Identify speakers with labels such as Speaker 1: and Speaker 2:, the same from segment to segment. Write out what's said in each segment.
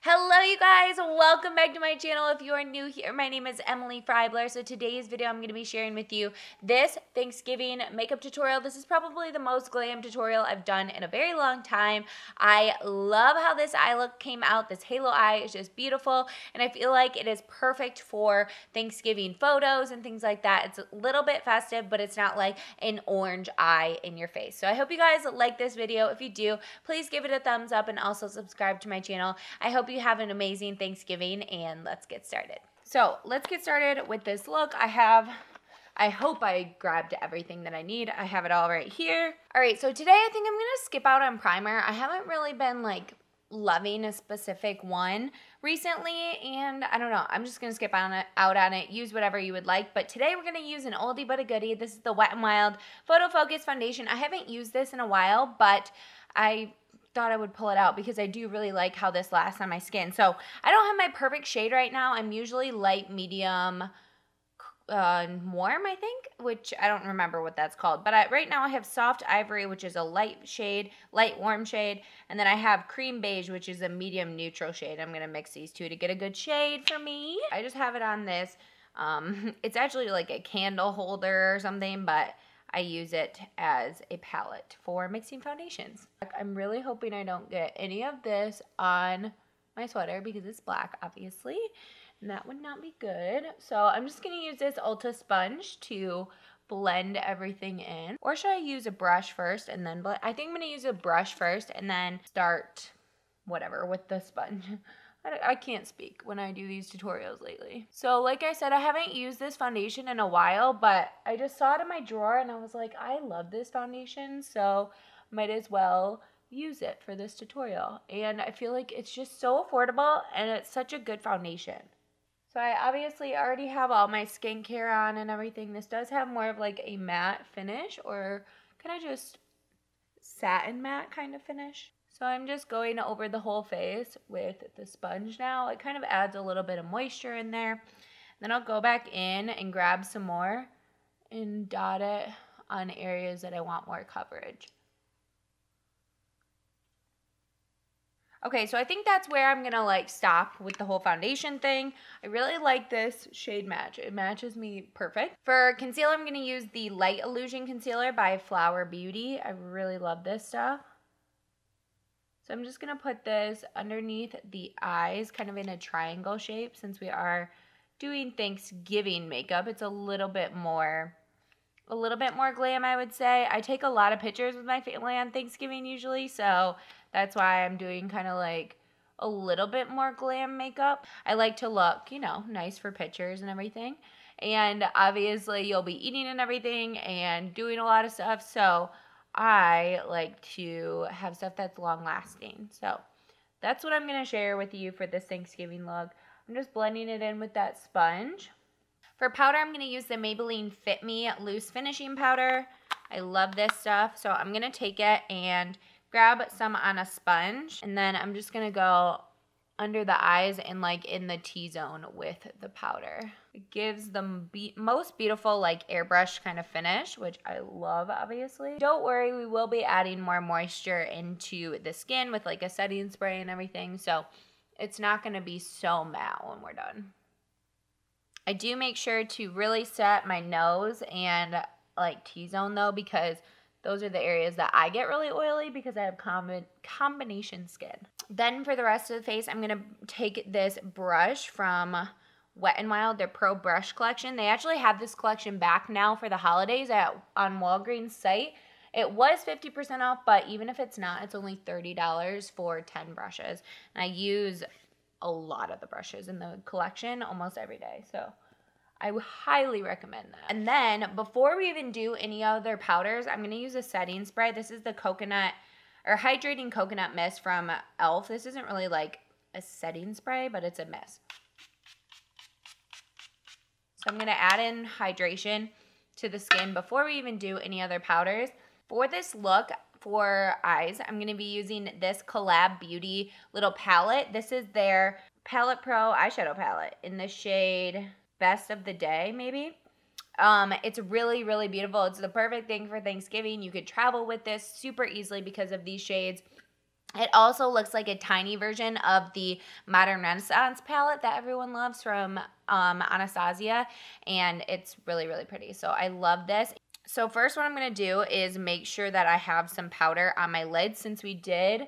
Speaker 1: Hello you guys, welcome back to my channel. If you are new here, my name is Emily Freybler. So today's video I'm going to be sharing with you this Thanksgiving makeup tutorial. This is probably the most glam tutorial I've done in a very long time. I love how this eye look came out. This halo eye is just beautiful and I feel like it is perfect for Thanksgiving photos and things like that. It's a little bit festive, but it's not like an orange eye in your face. So I hope you guys like this video. If you do, please give it a thumbs up and also subscribe to my channel. I hope you have an amazing Thanksgiving and let's get started. So let's get started with this look. I hope I grabbed everything that I need. I have it all right here. All right, so today I think I'm gonna skip out on primer. I haven't really been like loving a specific one recently, and I don't know, I'm just gonna skip out on it, use whatever you would like. But today we're gonna use an oldie but a goodie. This is the Wet n Wild Photo Focus Foundation. I haven't used this in a while, but I thought I would pull it out because I do really like how this lasts on my skin. So I don't have my perfect shade right now. I'm usually light, medium, warm, I think, which I don't remember what that's called. But right now I have soft ivory, which is a light shade, light warm shade, and then I have cream beige, which is a medium neutral shade. I'm gonna mix these two to get a good shade for me. I just have it on this. It's actually like a candle holder or something, but I use it as a palette for mixing foundations. I'm really hoping I don't get any of this on my sweater because it's black, obviously, and that would not be good. So I'm just gonna use this Ulta sponge to blend everything in. Or should I use a brush first and then blend? I think I'm gonna use a brush first and then start whatever with the sponge. I can't speak when I do these tutorials lately. So like I said, I haven't used this foundation in a while, but I just saw it in my drawer and I was like, I love this foundation, so might as well use it for this tutorial. And I feel like it's just so affordable and it's such a good foundation. So I obviously already have all my skincare on and everything. This does have more of like a matte finish or kind of just satin matte kind of finish. So I'm just going over the whole face with the sponge now. It kind of adds a little bit of moisture in there. Then I'll go back in and grab some more and dot it on areas that I want more coverage. Okay, so I think that's where I'm gonna like stop with the whole foundation thing. I really like this shade match. It matches me perfect. For concealer, I'm gonna use the Light Illusion Concealer by Flower Beauty. I really love this stuff. So I'm just going to put this underneath the eyes, kind of in a triangle shape. Since we are doing Thanksgiving makeup, it's a little bit more glam, I would say. I take a lot of pictures with my family on Thanksgiving usually, so that's why I'm doing kind of like a little bit more glam makeup. I like to look, you know, nice for pictures and everything. And obviously you'll be eating and everything and doing a lot of stuff, so I like to have stuff that's long lasting. So that's what I'm going to share with you for this Thanksgiving look. I'm just blending it in with that sponge. For powder, I'm going to use the Maybelline Fit Me Loose Finishing Powder. I love this stuff. So I'm going to take it and grab some on a sponge. And then I'm just going to go under the eyes and like in the T-zone with the powder. It gives the most beautiful like airbrush kind of finish, which I love, obviously. Don't worry, we will be adding more moisture into the skin with like a setting spray and everything, so it's not going to be so matte when we're done. I do make sure to really set my nose and like T-zone though, because those are the areas that I get really oily because I have combination skin. Then for the rest of the face, I'm going to take this brush from Wet n Wild, their Pro Brush Collection. They actually have this collection back now for the holidays on Walgreens site. It was 50% off, but even if it's not, it's only $30 for 10 brushes. And I use a lot of the brushes in the collection almost every day, so I would highly recommend that. And then before we even do any other powders, I'm going to use a setting spray. This is the Hydrating Coconut Mist from e.l.f. This isn't really like a setting spray, but it's a mist. So I'm going to add in hydration to the skin before we even do any other powders. For this look, for eyes, I'm going to be using this Collab Beauty little palette. This is their Palette Pro eyeshadow palette in the shade Best of the Day, maybe. It's really, really beautiful. It's the perfect thing for Thanksgiving. You could travel with this super easily because of these shades. It also looks like a tiny version of the Modern Renaissance palette that everyone loves from Anastasia, and it's really, really pretty. So I love this. So first what I'm going to do is make sure that I have some powder on my lid, since we did,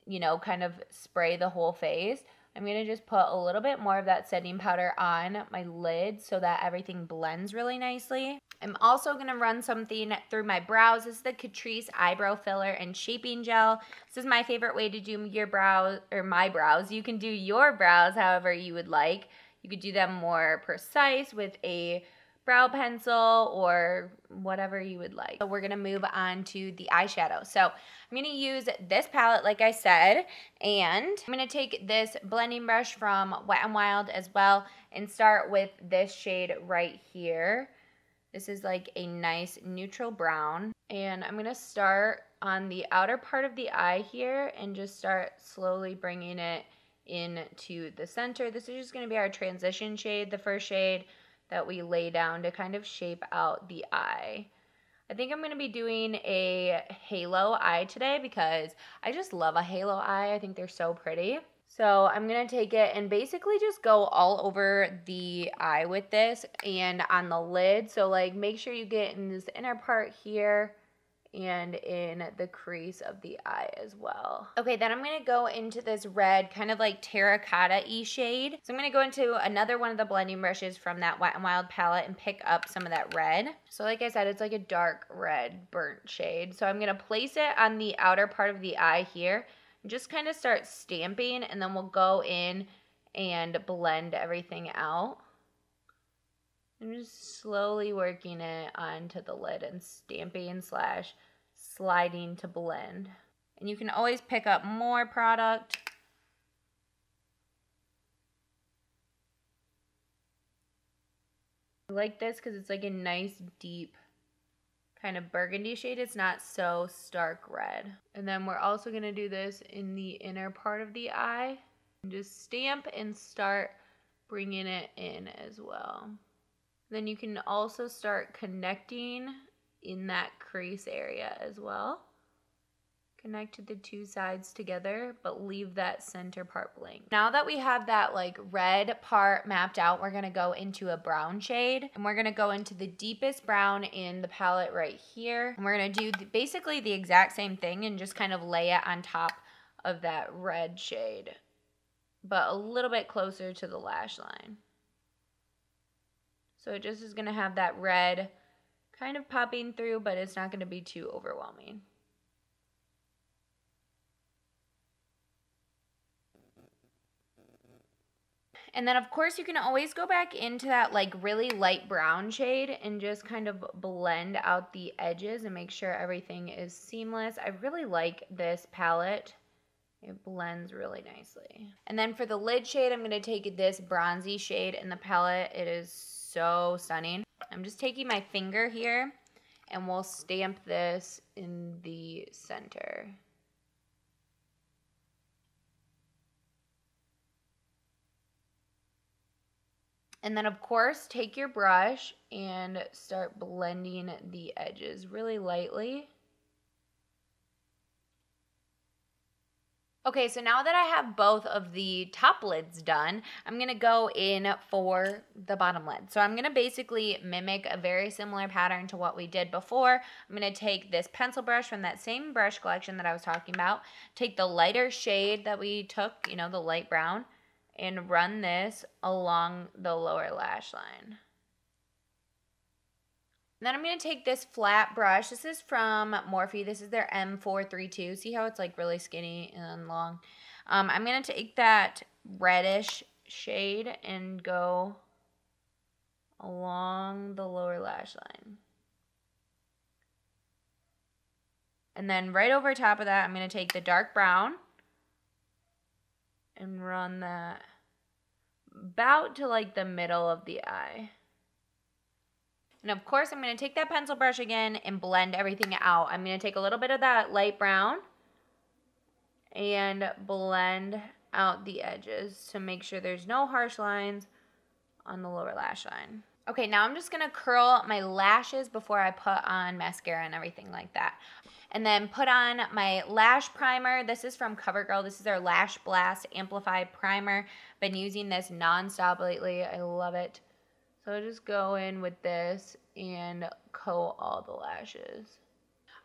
Speaker 1: you know, kind of spray the whole face. I'm going to just put a little bit more of that setting powder on my lid so that everything blends really nicely. I'm also going to run something through my brows. This is the Catrice Eyebrow Filler and Shaping Gel. This is my favorite way to do your brows, or my brows. You can do your brows however you would like. You could do them more precise with a brow pencil or whatever you would like. So we're gonna move on to the eyeshadow. So I'm gonna use this palette like I said, and I'm gonna take this blending brush from Wet n Wild as well and start with this shade right here. This is like a nice neutral brown, and I'm gonna start on the outer part of the eye here and just start slowly bringing it into the center. This is just gonna be our transition shade, the first shade that we lay down to kind of shape out the eye. I think I'm going to be doing a halo eye today because I just love a halo eye. I think they're so pretty. So I'm going to take it and basically just go all over the eye with this and on the lid. So like make sure you get in this inner part here and in the crease of the eye as well. Okay, then I'm gonna go into this red, kind of like terracotta-y shade. So I'm gonna go into another one of the blending brushes from that Wet n Wild palette and pick up some of that red. So like I said, it's like a dark red burnt shade. So I'm gonna place it on the outer part of the eye here and just kind of start stamping, and then we'll go in and blend everything out. I'm just slowly working it onto the lid and stamping slash sliding to blend. And you can always pick up more product. I like this because it's like a nice deep kind of burgundy shade. It's not so stark red. And then we're also going to do this in the inner part of the eye. And just stamp and start bringing it in as well. Then you can also start connecting in that crease area as well. Connect the two sides together, but leave that center part blank. Now that we have that like red part mapped out, we're gonna go into a brown shade, and we're gonna go into the deepest brown in the palette right here. And we're gonna do basically the exact same thing and just kind of lay it on top of that red shade, but a little bit closer to the lash line. So it just is going to have that red kind of popping through, but it's not going to be too overwhelming. And then of course you can always go back into that like really light brown shade and just kind of blend out the edges and make sure everything is seamless. I really like this palette. It blends really nicely. And then for the lid shade, I'm going to take this bronzy shade in the palette. It is so stunning. I'm just taking my finger here and we'll stamp this in the center. And then of course, take your brush and start blending the edges really lightly. Okay, so now that I have both of the top lids done, I'm going to go in for the bottom lid. So I'm going to basically mimic a very similar pattern to what we did before. I'm going to take this pencil brush from that same brush collection that I was talking about, take the lighter shade that we took, you know, the light brown, and run this along the lower lash line. Then I'm going to take this flat brush. This is from Morphe. This is their M432. See how it's like really skinny and long? I'm going to take that reddish shade and go along the lower lash line. And then right over top of that, I'm going to take the dark brown and run that about to like the middle of the eye. And of course, I'm going to take that pencil brush again and blend everything out. I'm going to take a little bit of that light brown and blend out the edges to make sure there's no harsh lines on the lower lash line. Okay, now I'm just going to curl my lashes before I put on mascara and everything like that. And then put on my lash primer. This is from Covergirl. This is their Lash Blast Amplified Primer. Been using this nonstop lately. I love it. So I just go in with this and coat all the lashes.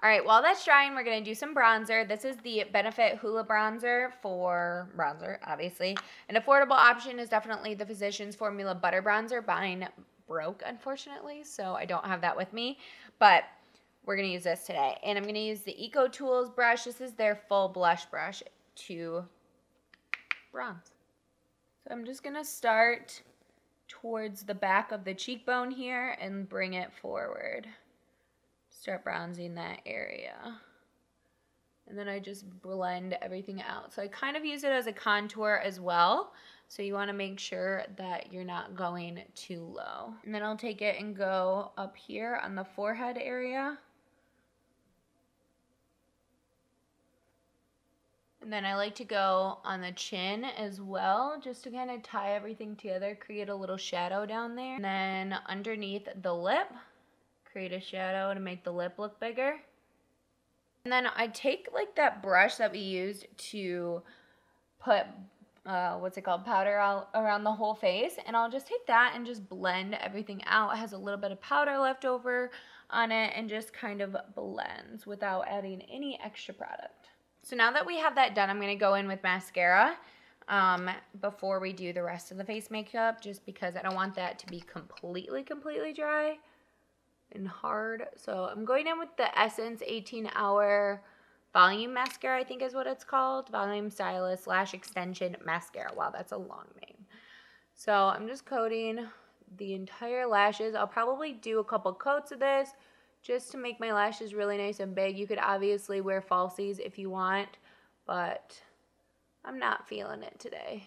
Speaker 1: All right, while that's drying, we're going to do some bronzer. This is the Benefit Hoola bronzer for bronzer, obviously. An affordable option is definitely the Physicians Formula Butter Bronzer. Mine broke, unfortunately, so I don't have that with me. But we're going to use this today. And I'm going to use the Eco Tools brush. This is their full blush brush to bronze. So I'm just going to start towards the back of the cheekbone here and bring it forward. Start bronzing that area. And then I just blend everything out. So I kind of use it as a contour as well. So you want to make sure that you're not going too low. And then I'll take it and go up here on the forehead area. And then I like to go on the chin as well, just to kind of tie everything together, create a little shadow down there. And then underneath the lip, create a shadow to make the lip look bigger. And then I take like that brush that we used to put, powder all around the whole face. And I'll just take that and just blend everything out. It has a little bit of powder left over on it and just kind of blends without adding any extra product. So now that we have that done, I'm going to go in with mascara before we do the rest of the face makeup, just because I don't want that to be completely dry and hard. So I'm going in with the Essence 18-Hour Volume Mascara, I think is what it's called. Volume Stylist Lash Extension Mascara. Wow, that's a long name. So I'm just coating the entire lashes. I'll probably do a couple coats of this just to make my lashes really nice and big. You could obviously wear falsies if you want, but I'm not feeling it today.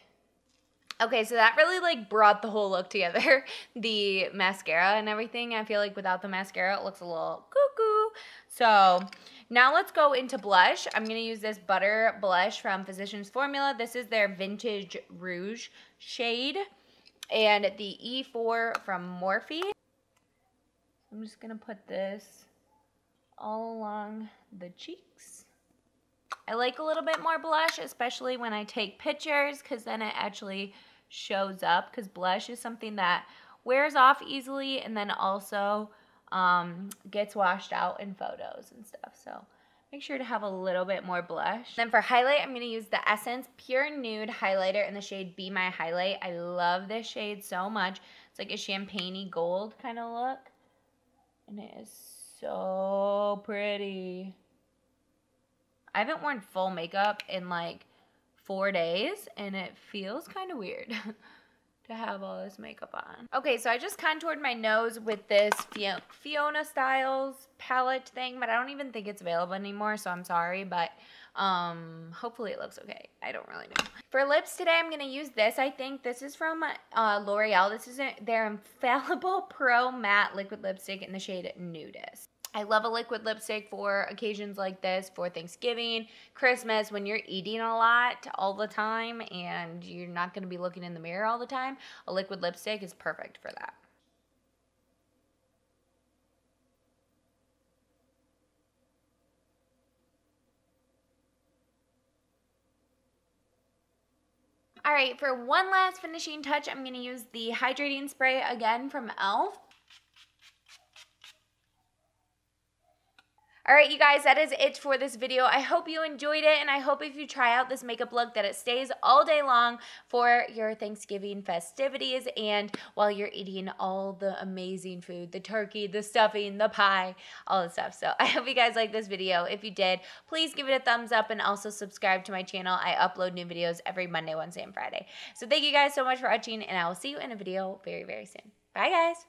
Speaker 1: Okay, so that really like brought the whole look together, the mascara and everything. I feel like without the mascara, it looks a little cuckoo. So now let's go into blush. I'm gonna use this Butter Blush from Physicians Formula. This is their Vintage Rouge shade, and the E4 from Morphe. I'm just going to put this all along the cheeks. I like a little bit more blush, especially when I take pictures, because then it actually shows up, because blush is something that wears off easily and then also gets washed out in photos and stuff. So make sure to have a little bit more blush. Then for highlight, I'm going to use the Essence Pure Nude Highlighter in the shade Be My Highlight. I love this shade so much. It's like a champagne-y gold kind of look. And it is so pretty. I haven't worn full makeup in like 4 days, and it feels kind of weird to have all this makeup on. Okay, so I just contoured my nose with this Fiona Styles palette thing, but I don't even think it's available anymore, so I'm sorry, but hopefully it looks okay. I don't really know. For lips today, I'm going to use this. I think this is from L'Oreal. This is their Infallible Pro Matte Liquid Lipstick in the shade Nudist. I love a liquid lipstick for occasions like this, for Thanksgiving, Christmas, when you're eating a lot all the time and you're not going to be looking in the mirror all the time. A liquid lipstick is perfect for that. All right, for one last finishing touch, I'm going to use the hydrating spray again from e.l.f. All right, you guys, that is it for this video. I hope you enjoyed it, and I hope if you try out this makeup look that it stays all day long for your Thanksgiving festivities and while you're eating all the amazing food, the turkey, the stuffing, the pie, all the stuff. So I hope you guys liked this video. If you did, please give it a thumbs up and also subscribe to my channel. I upload new videos every Monday, Wednesday, and Friday. So thank you guys so much for watching, and I will see you in a video very, very soon. Bye, guys.